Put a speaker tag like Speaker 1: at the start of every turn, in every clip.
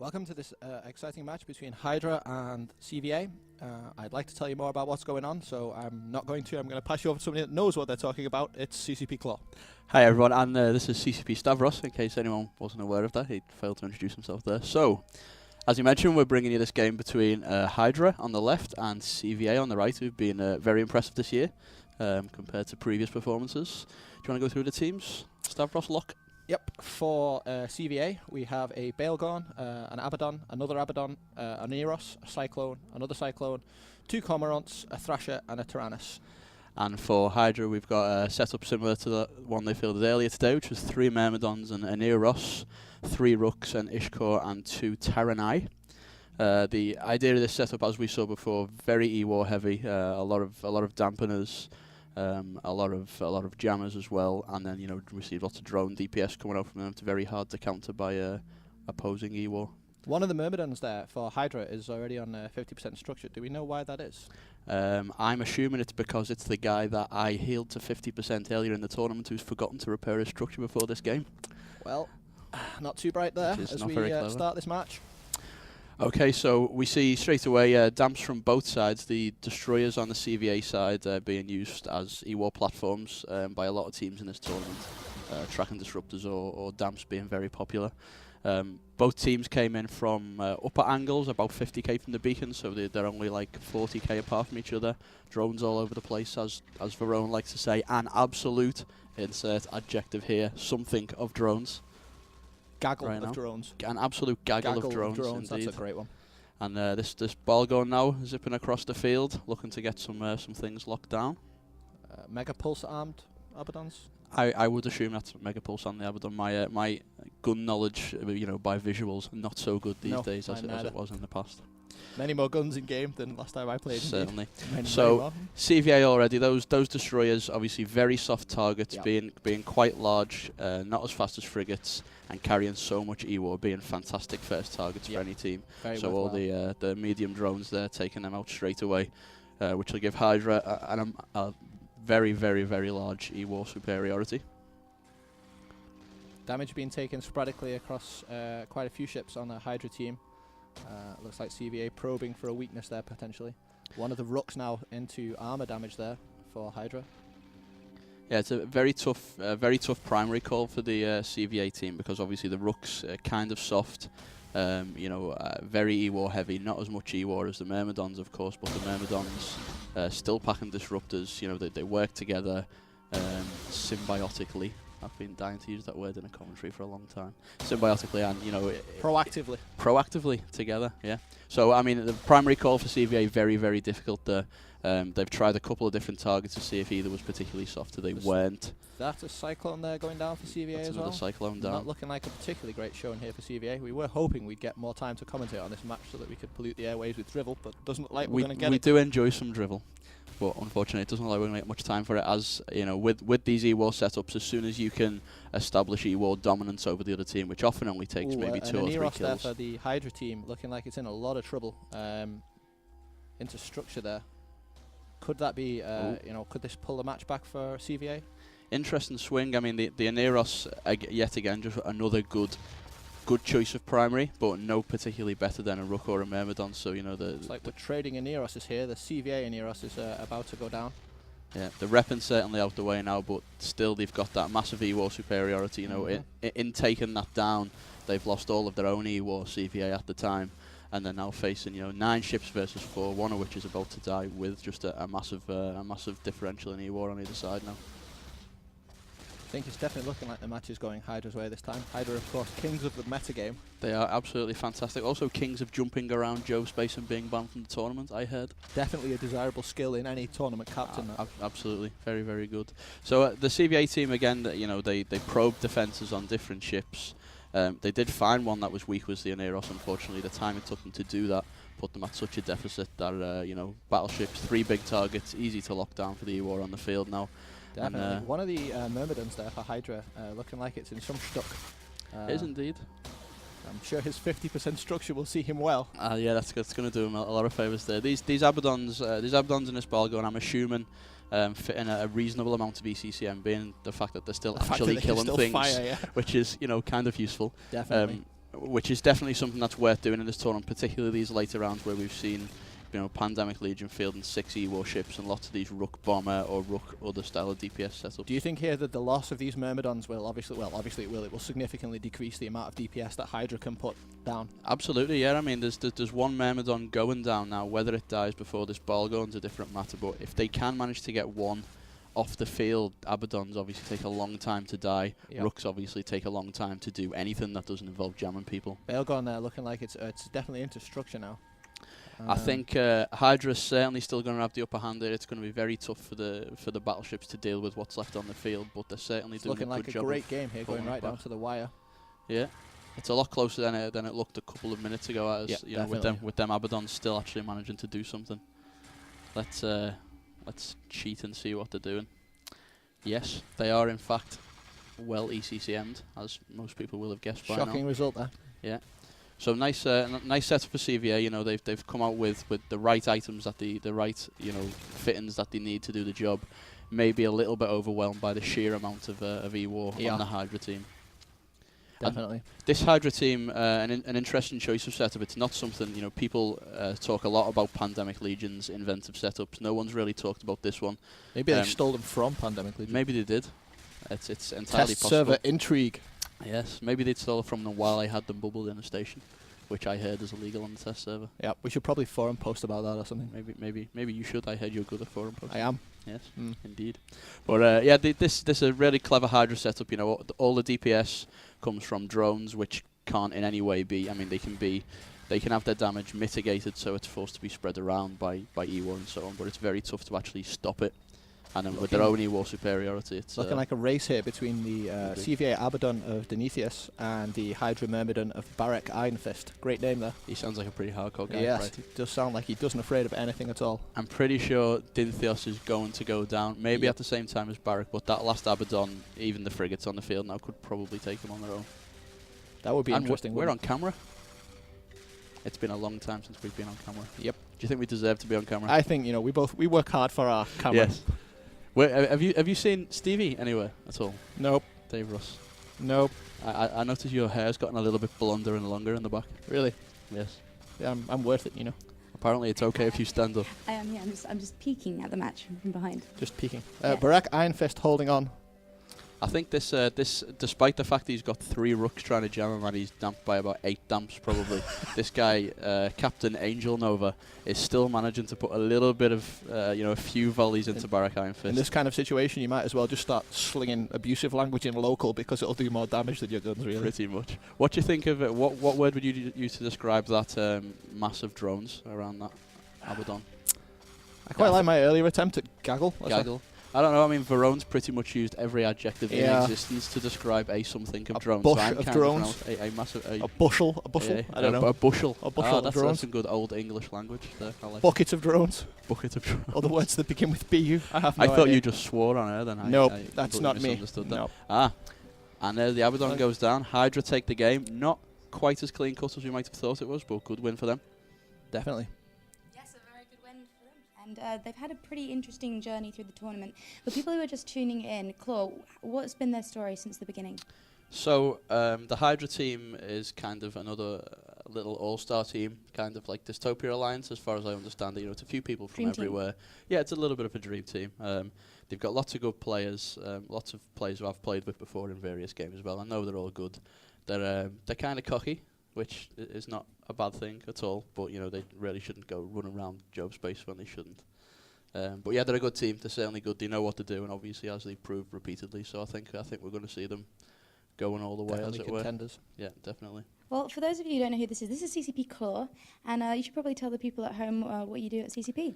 Speaker 1: Welcome to this exciting match between HYDRA and CVA. I'd like to tell you more about what's going on, so I'm not going to. I'm going to pass you over to somebody that knows what they're talking about. It's CCP Claw.
Speaker 2: Hi everyone, and this is CCP Stavros, in case anyone wasn't aware of that. He failed to introduce himself there. So, as you mentioned, we're bringing you this game between HYDRA on the left and CVA on the right, who've been very impressive this year compared to previous performances. Do you want to go through the teams? Stavros, lock.
Speaker 1: Yep, for CVA we have a Baelgorn, an Abaddon, another Abaddon, an Eros, a Cyclone, another Cyclone, two Cormorants, a Thrasher and a Tyrannus.
Speaker 2: And for HYDRA we've got a setup similar to the one they fielded earlier today, which was 3 Myrmidons and an Eros, 3 Rooks, an Ishkor and 2 Terranai. The idea of this setup, as we saw before, very E-War heavy, a lot of dampeners, a lot of jammers as well, and then receive lots of drone DPS coming out from them. It's very hard to counter by opposing E-War. One
Speaker 1: of the Myrmidons there for HYDRA is already on 50% structure. Do we know why that is?
Speaker 2: I'm assuming it's because it's the guy that I healed to 50% earlier in the tournament who's forgotten to repair his structure before this game.
Speaker 1: Well, not too bright there as we start this match.
Speaker 2: Okay, so we see straight away damps from both sides. The destroyers on the CVA side being used as E-War platforms by a lot of teams in this tournament. Tracking disruptors or damps being very popular. Both teams came in from upper angles, about 50k from the beacon, so they're only like 40k apart from each other. Drones all over the place, as Verone likes to say. An absolute, insert adjective here, something of drones.
Speaker 1: Gaggle of drones.
Speaker 2: An absolute gaggle of drones, indeed.
Speaker 1: That's a great one. And
Speaker 2: this Baelgorn now zipping across the field, looking to get some things locked down.
Speaker 1: Mega Pulse armed Abaddons?
Speaker 2: I would assume that's Mega Pulse on the Abaddon. My gun knowledge, by visuals, not so good these days as it was in the past.
Speaker 1: Many more guns in game than last time I played.
Speaker 2: Certainly. So CVA already, those destroyers obviously very soft targets, being quite large, not as fast as frigates, and carrying so much E-War, being fantastic first targets for any team. So all the medium drones there, taking them out straight away, which will give HYDRA a very, very, very large E-War superiority.
Speaker 1: Damage being taken sporadically across quite a few ships on the HYDRA team. Looks like CVA probing for a weakness there potentially. One of the Rooks now into armor damage there for HYDRA.
Speaker 2: Yeah, it's a very tough primary call for the CVA team, because obviously the Rooks are kind of soft, very E-War heavy, not as much E-War as the Myrmidons of course, but the Myrmidons still packing disruptors. They work together symbiotically. I've been dying to use that word in a commentary for a long time. Symbiotically and,
Speaker 1: proactively.
Speaker 2: Proactively together, yeah. So, I mean, the primary call for CVA, very, very difficult there. They've tried a couple of different targets to see if either was particularly soft, or they weren't.
Speaker 1: That's a Cyclone there going down for CVA as well.
Speaker 2: Another Cyclone down.
Speaker 1: Not looking like a particularly great showing here for CVA. We were hoping we'd get more time to commentate on this match so that we could pollute the airwaves with drivel, but doesn't look like we're going to get it.
Speaker 2: We do enjoy some drivel. But unfortunately, it doesn't look like we're going to get much time for it, as with these E-War setups, as soon as you can establish E-War dominance over the other team, which often only takes maybe 2 or 3 kills.
Speaker 1: There for the HYDRA team, looking like it's in a lot of trouble into structure there. Could that be, could this pull the match back for CVA?
Speaker 2: Interesting swing. I mean, the Aneros, yet again, just another good choice of primary, but no particularly better than a Rook or a Myrmidon. So
Speaker 1: it's like we're trading Aneros is here. The CVA Aneros is about to go down.
Speaker 2: Yeah, the Reppin's certainly out the way now, but still they've got that massive E-War superiority. In taking that down, they've lost all of their own E-War CVA at the time, and they're now facing 9 ships versus 4, one of which is about to die with just a massive differential in E-War on either side now.
Speaker 1: I think it's definitely looking like the match is going HYDRA's way this time. HYDRA, of course, kings of the metagame.
Speaker 2: They are absolutely fantastic. Also kings of jumping around Jove space and being banned from the tournament, I heard.
Speaker 1: Definitely a desirable skill in any tournament captain.
Speaker 2: Absolutely. Very, very good. So the CVA team, again, they probed defences on different ships. They did find one that was weak, was the Aneros. Unfortunately, the time it took them to do that put them at such a deficit that, battleships, 3 big targets, easy to lock down for the E-War on the field now.
Speaker 1: Definitely. One of the Myrmidons there for HYDRA, looking like it's in some stuck.
Speaker 2: It is indeed.
Speaker 1: I'm sure his 50% structure will see him well.
Speaker 2: Yeah, that's going to do him a lot of favours there. These Abaddons in this Baelgorn, I'm assuming, fit in a reasonable amount of ECCM, being the fact that they're still actually killing things, which is kind of useful.
Speaker 1: Definitely.
Speaker 2: which is definitely something that's worth doing in this tournament, particularly these later rounds where we've seen, you know, Pandemic Legion fielding 6 warships and lots of these Rook Bomber or Rook other style of DPS setups.
Speaker 1: Do you think here that the loss of these Myrmidons will obviously it will significantly decrease the amount of DPS that Hydra can put down?
Speaker 2: Absolutely, yeah. I mean, there's one Myrmidon going down now. Whether it dies before this ball goes is a different matter, but if they can manage to get one off the field, Abaddons obviously take a long time to die.
Speaker 1: Yep.
Speaker 2: Rooks obviously take a long time to do anything that doesn't involve jamming people.
Speaker 1: Bailgon there looking like it's definitely into structure now.
Speaker 2: I think Hydra's certainly still going to have the upper hand there. It's going to be very tough for the battleships to deal with what's left on the field, but they're certainly doing a good job.
Speaker 1: Looking like a great game here, going right down to the wire.
Speaker 2: Yeah, it's a lot closer than it looked a couple of minutes ago. As you know, with them Abaddons still actually managing to do something. Let's cheat and see what they're doing. Yes, they are in fact well ECCM'd, as most people will have guessed by now.
Speaker 1: Shocking result there.
Speaker 2: Yeah. So nice setup for CVA. You know, they've come out with the right items, that the right, you know, fittings that they need to do the job. Maybe a little bit overwhelmed by the sheer amount of E-War on the Hydra team.
Speaker 1: Definitely.
Speaker 2: And this Hydra team, an interesting choice of setup. It's not something, you know, people talk a lot about Pandemic Legion's inventive setups. No one's really talked about this one.
Speaker 1: Maybe they stole them from Pandemic Legion.
Speaker 2: Maybe they did. It's entirely
Speaker 1: Test
Speaker 2: possible.
Speaker 1: server intrigue.
Speaker 2: Yes, maybe they'd stole it from them while I had them bubbled in a station, which I heard is illegal on the test server.
Speaker 1: Yeah, we should probably forum post about that or something.
Speaker 2: Maybe you should. I heard you're good at forum post.
Speaker 1: I am.
Speaker 2: Yes, indeed. But yeah, this is a really clever Hydra setup. You know, all the DPS comes from drones, which can't in any way be. I mean, they can have their damage mitigated, so it's forced to be spread around by E-War and so on. But it's very tough to actually stop it. And then with their own E-War superiority, it's
Speaker 1: looking like a race here between the CVA Abaddon of Denetheus and the Hydra Myrmidon of Barak Ironfist. Great name there.
Speaker 2: He sounds like a pretty hardcore guy.
Speaker 1: Yes,
Speaker 2: right?
Speaker 1: he does sound like he doesn't afraid of anything at all.
Speaker 2: I'm pretty sure Denetheus is going to go down, maybe at the same time as Barak, but that last Abaddon, even the frigates on the field now, could probably take them on their own.
Speaker 1: That would be interesting.
Speaker 2: We're on camera. It's been a long time since we've been on camera.
Speaker 1: Yep.
Speaker 2: Do you think we deserve to be on camera?
Speaker 1: I think, you know, we work hard for our camera.
Speaker 2: Yes. Have you seen Stevie anywhere at all?
Speaker 1: Nope.
Speaker 2: Dave Ross?
Speaker 1: Nope.
Speaker 2: I noticed your hair's gotten a little bit blonder and longer in the back.
Speaker 1: Really?
Speaker 2: Yes.
Speaker 1: Yeah, I'm worth it, you know.
Speaker 2: Apparently it's okay if you stand up.
Speaker 3: I am, yeah. I'm just peeking at the match from behind.
Speaker 1: Just peeking.
Speaker 3: Yeah.
Speaker 1: Barak Ironfist holding on.
Speaker 2: I think this, despite the fact he's got 3 rooks trying to jam him and he's damped by about 8 damps probably, this guy, Captain Angel Nova, is still managing to put a little bit of, you know, a few volleys into Barak Ironfist.
Speaker 1: In this kind of situation, you might as well just start slinging abusive language in local because it'll do more damage than your guns, really.
Speaker 2: Pretty much. What do you think of it? What word would you use to describe that mass of drones around that Abaddon?
Speaker 1: I quite like my earlier attempt at gaggle.
Speaker 2: Gaggle. I don't know. I mean, Verone's pretty much used every adjective in existence to describe something of drones.
Speaker 1: Bush of drones.
Speaker 2: A massive.
Speaker 1: A bushel.
Speaker 2: Yeah,
Speaker 1: I don't know.
Speaker 2: A bushel.
Speaker 1: A bushel of drones.
Speaker 2: That's some good old English language there. I like
Speaker 1: Buckets of drones.
Speaker 2: Buckets of drones.
Speaker 1: All the words that begin with BU. I have no
Speaker 2: I thought
Speaker 1: idea.
Speaker 2: you just swore on air then.
Speaker 1: Nope,
Speaker 2: I
Speaker 1: that's not me.
Speaker 2: Nope. And the Abaddon goes down. Hydra take the game. Not quite as clean cut as we might have thought it was, but good win for them.
Speaker 1: Definitely.
Speaker 3: Yes, a very good win for them. And they've had a pretty interesting journey through the tournament. For people who are just tuning in, Claw, what's been their story since the beginning?
Speaker 2: So the Hydra team is kind of another little all-star team, kind of like Dystopia Alliance, as far as I understand it. You know, it's a few people from everywhere. Yeah, it's a little bit of a dream team. They've got lots of good players, lots of players who I've played with before in various games as well. I know they're all good. They're kind of cocky, which is not a bad thing at all. But you know, they really shouldn't go running around job space when they shouldn't. But yeah, they're a good team. They're certainly good. They know what to do, and obviously, as they've proved repeatedly. So I think we're going to see them going all the way, as it
Speaker 1: contenders.
Speaker 2: were. Yeah, definitely.
Speaker 3: Well, for those of you who don't know who this is CCP Claw, and you should probably tell the people at home what you do at CCP.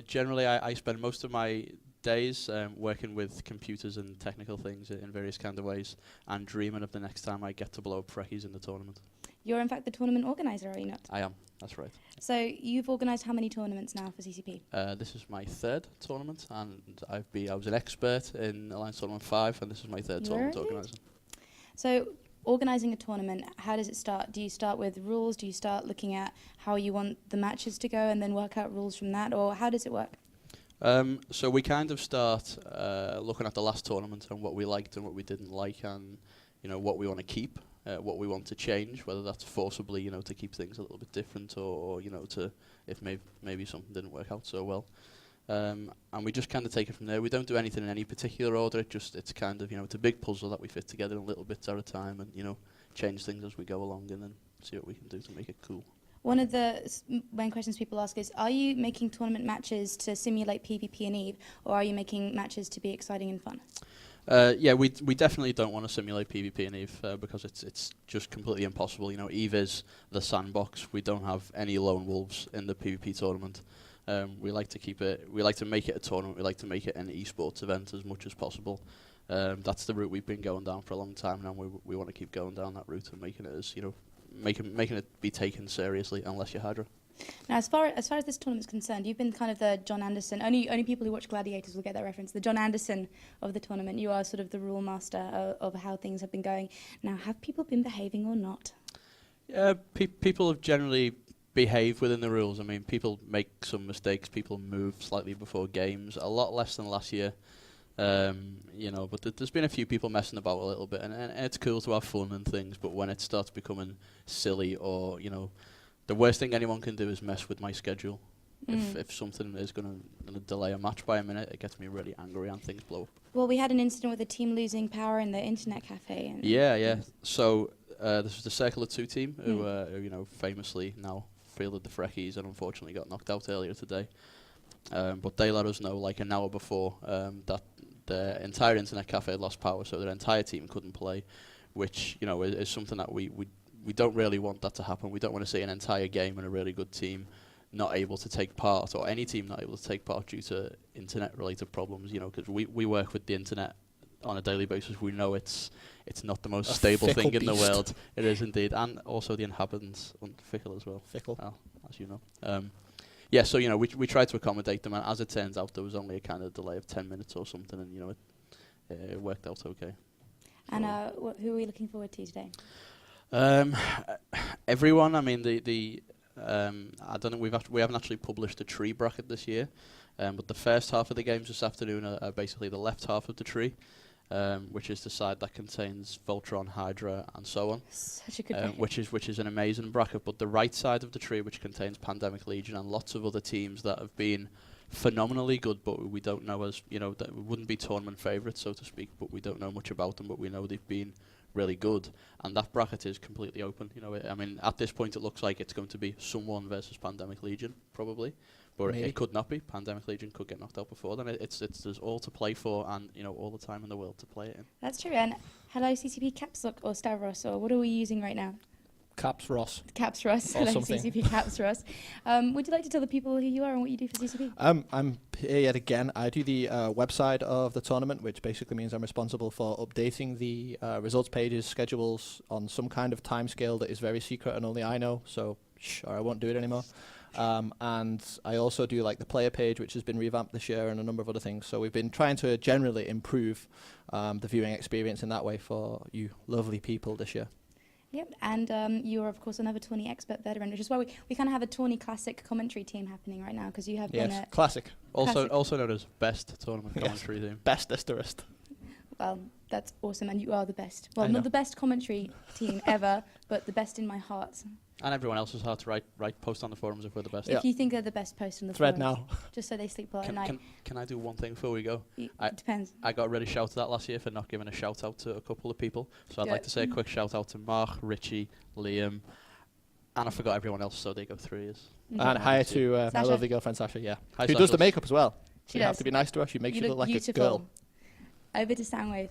Speaker 2: Generally, I spend most of my days working with computers and technical things in various kind of ways, and dreaming of the next time I get to blow up Freckies in the tournament. You're in fact the tournament organizer, are you not? I am, that's right.
Speaker 3: So you've organised how many tournaments now for CCP?
Speaker 2: This is my 3rd tournament, and I was an expert in Alliance Tournament 5, and this is my 3rd tournament organising. So organising a tournament, how does it start? Do you start with rules? Do you start looking at how you want the matches to go and then work out rules from that, or how does it work? So we kind of start looking at the last tournament and what we liked and what we didn't like, and you know what we want to keep what we want to change, whether that's forcibly, to keep things a little bit different, or to if maybe something didn't work out so well. And we just kind of take it from there. We don't do anything in any particular order. It's kind of, it's a big puzzle that we fit together in little bits at a time, and change things as we go along, and then see what we can do to make it cool.
Speaker 3: One of the main questions people ask is, are you making tournament matches to simulate PvP and EVE, or are you making matches to be exciting and fun?
Speaker 2: Yeah, we definitely don't want to simulate PvP and EVE because it's just completely impossible. EVE is the sandbox. We don't have any lone wolves in the PvP tournament. We like to make it a tournament. We like to make it an esports event as much as possible. That's the route we've been going down for a long time now. We want to keep going down that route and making it as making it be taken seriously, unless you're HYDRA.
Speaker 3: Now, as far as this tournament's concerned, you've been kind of the John Anderson. Only people who watch Gladiators will get that reference. The John Anderson of the tournament. You are sort of the rule master of how things have been going. Now, have people been behaving or not?
Speaker 2: Yeah, people have generally behaved within the rules. I mean, people make some mistakes. People move slightly before games. A lot less than last year. But there's been a few people messing about a little bit, and it's cool to have fun and things, but when it starts becoming silly, or, the worst thing anyone can do is mess with my schedule. If something is going to delay a match by a minute, it gets me really angry and things blow up.
Speaker 3: Well, we had an incident with a team losing power in the internet cafe. And
Speaker 2: yeah. So this was the Circle of Two team, who famously now fielded the Freckies and unfortunately got knocked out earlier today. But they let us know like an hour before that the entire internet cafe had lost power, so their entire team couldn't play, which is something that we don't really want that to happen. We don't want to see an entire game and a really good team not able to take part, or any team not able to take part due to internet-related problems. Because we work with the internet on a daily basis. We know it's not the most stable thing in the world. It is indeed, and also the inhabitants fickle as well. As you know. Yeah, so we tried to accommodate them, and as it turns out, there was only a kind of delay of 10 minutes or something, and it worked out okay.
Speaker 3: And who are we looking forward to today?
Speaker 2: Everyone. I mean, I don't know. We haven't actually published a tree bracket this year, but the first half of the games this afternoon are basically the left half of the tree, which is the side that contains Voltron, HYDRA, and so on.
Speaker 3: Such a good bracket.
Speaker 2: Which is an amazing bracket. But the right side of the tree, which contains Pandemic Legion and lots of other teams that have been phenomenally good, but we don't know that wouldn't be tournament favourites, so to speak. But we don't know much about them, but we know they've been really good, and that bracket is completely open. I mean, at this point, it looks like it's going to be someone versus Pandemic Legion, probably. But it could not be. Pandemic Legion could get knocked out before then. There's all to play for, and all the time in the world to play it in.
Speaker 3: That's true. And hello, CCP Caps Lock or Stavros, or what are we using right now?
Speaker 1: Caps Ross.
Speaker 3: Caps Ross.
Speaker 1: Or
Speaker 3: Hello,
Speaker 1: something.
Speaker 3: CCP Caps Ross. Would you like to tell the people who you are and what you do for CCP?
Speaker 1: I'm here yet again. I do the website of the tournament, which basically means I'm responsible for updating the results pages, schedules on some kind of timescale that is very secret and only I know. So, or I won't do it anymore. And I also do like the player page, which has been revamped this year, and a number of other things. So we've been trying to generally improve the viewing experience in that way for you lovely people this year.
Speaker 3: Yep, and you are, of course, another tourney expert veteran, which is why we kind of have a tourney classic commentary team happening right now, because you have been a...
Speaker 1: Classic.
Speaker 2: Also known as best tournament commentary team.
Speaker 1: Bestest.
Speaker 3: Well, that's awesome, and you are the best. Well, not the best commentary team ever, but the best in my heart.
Speaker 2: And everyone else's heart to post on the forums if we're the best.
Speaker 3: If you think they're the best, post on the
Speaker 1: Thread
Speaker 3: forums.
Speaker 1: now.
Speaker 3: Just so they sleep well at night.
Speaker 2: Can I do one thing before we go?
Speaker 3: It depends.
Speaker 2: I got really shouted at last year for not giving a shout out to a couple of people. So I'd like to say a quick shout out to Mark, Richie, Liam, and I forgot everyone else, so they go 3 years.
Speaker 1: And hi to my lovely girlfriend Sasha,
Speaker 2: Hi,
Speaker 1: who does the makeup as well.
Speaker 3: She
Speaker 1: You have
Speaker 3: does.
Speaker 1: to be nice to her. She makes you look like
Speaker 3: beautiful.
Speaker 1: a girl.
Speaker 3: Over to Soundwave.